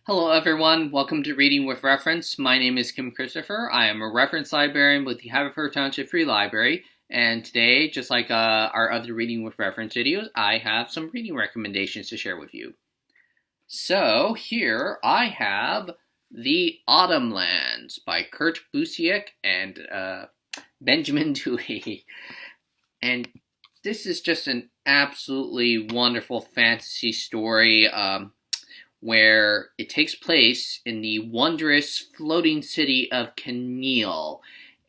Hello everyone, welcome to Reading with Reference. My name is Kim Christopher. I am a reference librarian with the Haverford Township Free Library, and today, just like our other Reading with Reference videos, I have some reading recommendations to share with you. So here I have The Autumn Lands by Kurt Busiek and Benjamin Dewey. And this is just an absolutely wonderful fantasy story where it takes place in the wondrous floating city of Keneal,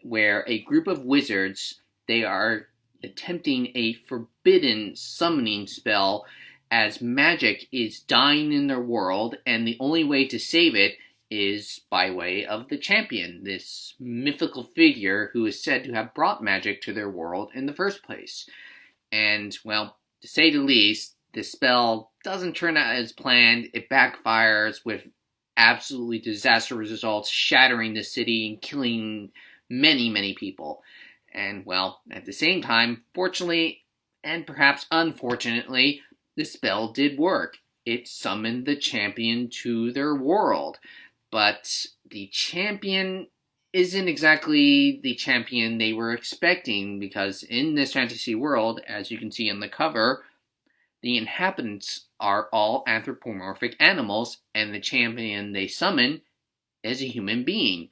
where a group of wizards, they are attempting a forbidden summoning spell as magic is dying in their world, and the only way to save it is by way of the champion, this mythical figure who is said to have brought magic to their world in the first place. And, well, to say the least, the spell doesn't turn out as planned. It backfires with absolutely disastrous results, shattering the city and killing many, many people. And, well, at the same time, fortunately, and perhaps unfortunately, the spell did work. It summoned the champion to their world. But the champion isn't exactly the champion they were expecting, because in this fantasy world, as you can see on the cover, the inhabitants are all anthropomorphic animals, and the champion they summon is a human being.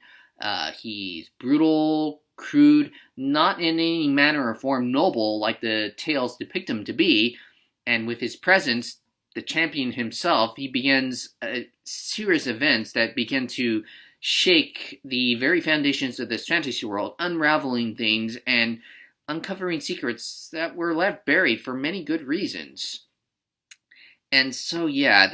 He's brutal, crude, not in any manner or form noble like the tales depict him to be, and with his presence, the champion himself, he begins a series of events that begin to shake the very foundations of this fantasy world, unraveling things and uncovering secrets that were left buried for many good reasons. And so, yeah,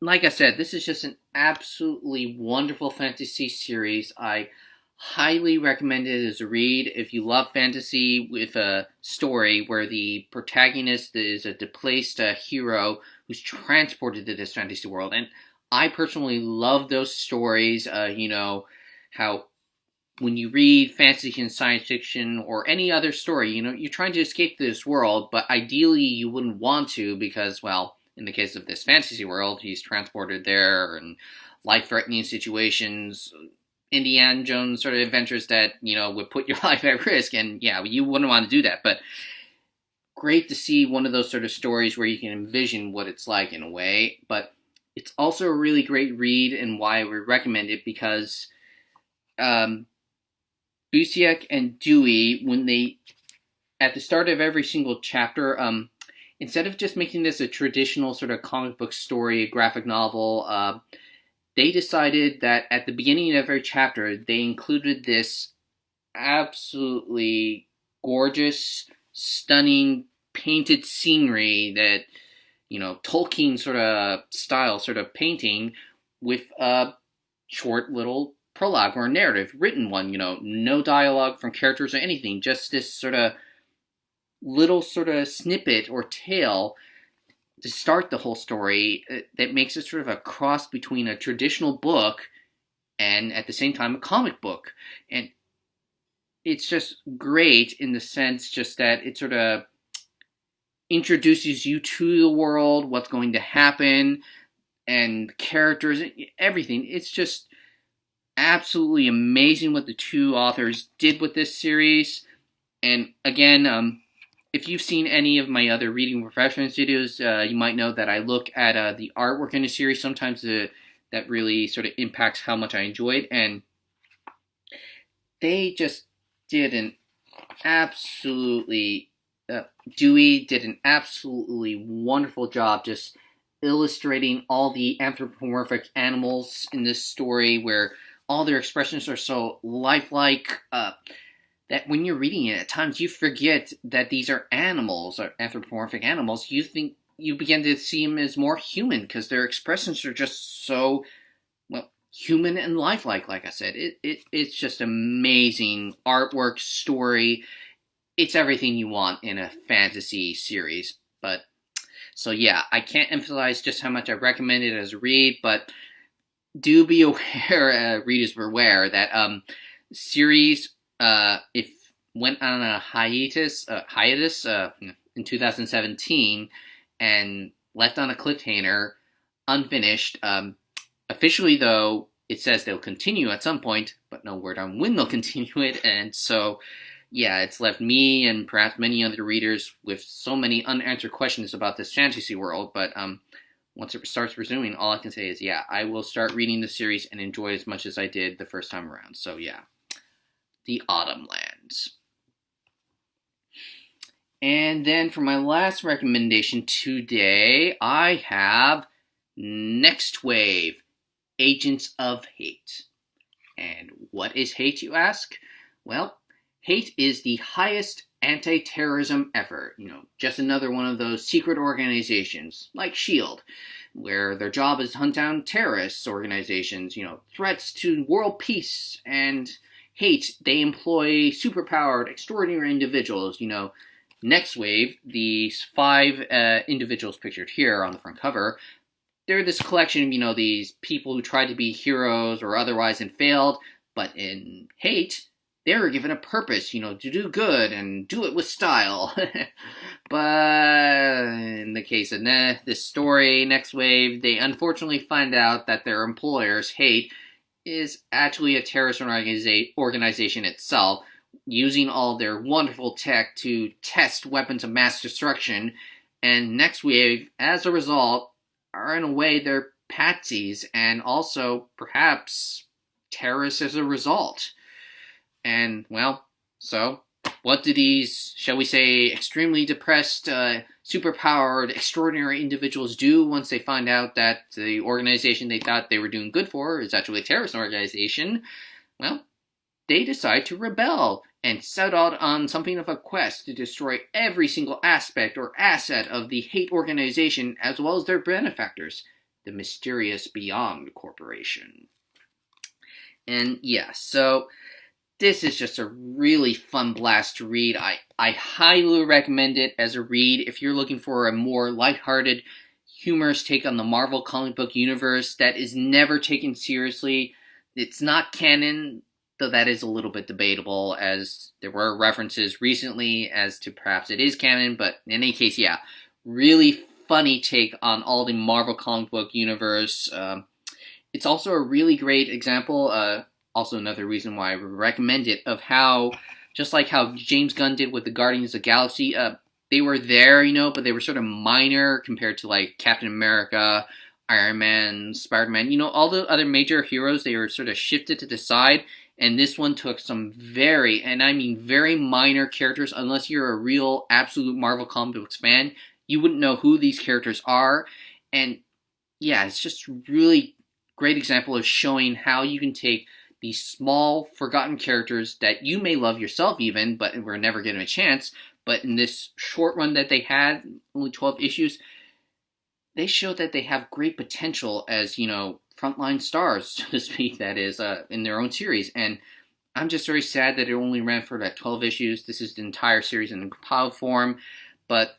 like I said, this is just an absolutely wonderful fantasy series. I highly recommend it as a read if you love fantasy with a story where the protagonist is a displaced hero who's transported to this fantasy world. And I personally love those stories, how when you read fantasy and science fiction or any other story, you're trying to escape this world, but ideally you wouldn't want to because, well, in the case of this fantasy world, he's transported there and life-threatening situations, Indiana Jones sort of adventures that, would put your life at risk, and yeah, you wouldn't want to do that, but great to see one of those sort of stories where you can envision what it's like in a way, but it's also a really great read, and why we recommend it, because Busiek and Dewey, when they, at the start of every single chapter, instead of just making this a traditional sort of comic book story, a graphic novel, they decided that at the beginning of every chapter, they included this absolutely gorgeous, stunning, painted scenery that, Tolkien sort of style sort of painting with a short little prologue or a narrative, written one, no dialogue from characters or anything, just this sort of little sort of snippet or tale to start the whole story that makes it sort of a cross between a traditional book and at the same time a comic book. And it's just great in the sense just that it sort of introduces you to the world, what's going to happen, and characters, everything. It's just absolutely amazing what the two authors did with this series. And again, if you've seen any of my other reading with reference videos, you might know that I look at the artwork in the series. Sometimes that really sort of impacts how much I enjoy it. And they just did an absolutely, Dewey did an absolutely wonderful job just illustrating all the anthropomorphic animals in this story, where all their expressions are so lifelike, that when you're reading it, at times you forget that these are animals, or anthropomorphic animals. You begin to see them as more human, because their expressions are just so, well, human and lifelike, like I said. It's just amazing artwork, story. It's everything you want in a fantasy series. But, so yeah, I can't emphasize just how much I recommend it as a read, but do be aware, readers beware, that series, if went on a hiatus in 2017 and left on a cliffhanger, unfinished. Officially, though, it says they'll continue at some point, but no word on when they'll continue it, and so, yeah, it's left me and perhaps many other readers with so many unanswered questions about this fantasy world, but once it starts resuming, all I can say is, yeah, I will start reading the series and enjoy it as much as I did the first time around, so yeah. The Autumn Lands. And then for my last recommendation today, I have Next Wave, Agents of Hate. And what is hate, you ask? Well, hate is the highest anti-terrorism effort. Just another one of those secret organizations, like S.H.I.E.L.D., where their job is to hunt down terrorist organizations, threats to world peace and hate. They employ superpowered, extraordinary individuals, Next Wave, these 5 individuals pictured here on the front cover, they're this collection of, these people who tried to be heroes or otherwise and failed, but in hate, they were given a purpose, to do good and do it with style. But in the case of this story, Next Wave, they unfortunately find out that their employers, Hate, is actually a terrorist organization itself, using all their wonderful tech to test weapons of mass destruction, and Next Wave, as a result, are in a way they're patsies and also perhaps terrorists as a result. And well, so what do these, shall we say, extremely depressed, superpowered, extraordinary individuals do once they find out that the organization they thought they were doing good for is actually a terrorist organization? Well, they decide to rebel and set out on something of a quest to destroy every single aspect or asset of the hate organization as well as their benefactors, the mysterious Beyond Corporation. And yeah, so this is just a really fun blast to read. I highly recommend it as a read if you're looking for a more lighthearted, humorous take on the Marvel comic book universe that is never taken seriously. It's not canon, though that is a little bit debatable, as there were references recently as to perhaps it is canon, but in any case, yeah, really funny take on all the Marvel comic book universe. It's also a really great example, also another reason why I recommend it, of how, just like how James Gunn did with the Guardians of the Galaxy, they were there, but they were sort of minor compared to like Captain America, Iron Man, Spider-Man, all the other major heroes. They were sort of shifted to the side. And this one took some very, and I mean very minor characters. Unless you're a real, absolute Marvel comic books fan, you wouldn't know who these characters are. And yeah, it's just really great example of showing how you can take these small, forgotten characters that you may love yourself even, but were never given a chance. But in this short run that they had, only 12 issues, they showed that they have great potential as, frontline stars, so to speak, that is, in their own series. And I'm just very sad that it only ran for that 12 issues. This is the entire series in compiled form. But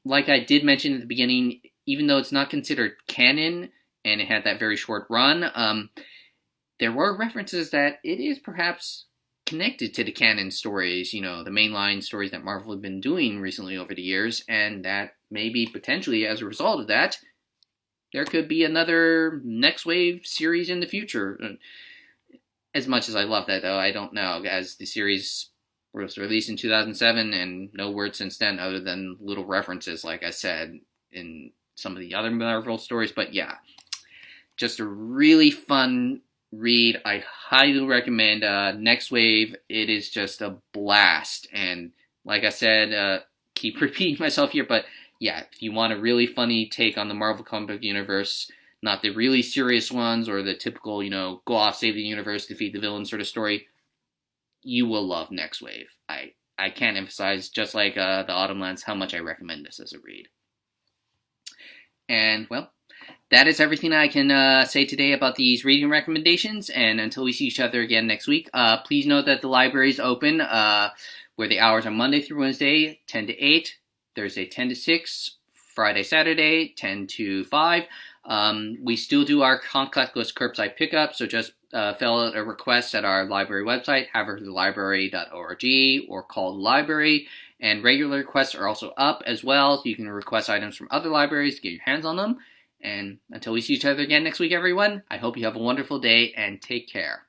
like I did mention at the beginning, even though it's not considered canon, and it had that very short run, there were references that it is perhaps connected to the canon stories, the mainline stories that Marvel have been doing recently over the years, and that maybe potentially as a result of that, there could be another Next Wave series in the future. As much as I love that, though, I don't know, as the series was released in 2007, and no word since then other than little references, like I said, in some of the other Marvel stories. But yeah, just a really fun read. I highly recommend Next Wave. It is just a blast. And like I said, keep repeating myself here, but yeah, if you want a really funny take on the Marvel comic book universe, not the really serious ones or the typical, go off, save the universe, defeat the villain sort of story, you will love Next Wave. I can't emphasize, just like the Autumn Lands, how much I recommend this as a read. And, well, that is everything I can say today about these reading recommendations, and until we see each other again next week, please note that the library is open, where the hours are Monday through Wednesday, 10 to 8, Thursday 10 to 6, Friday, Saturday 10 to 5. We still do our contactless curbside pickup, so just fill out a request at our library website, haverfordlibrary.org, or call the library. And regular requests are also up as well, so you can request items from other libraries to get your hands on them. And until we see each other again next week, everyone, I hope you have a wonderful day and take care.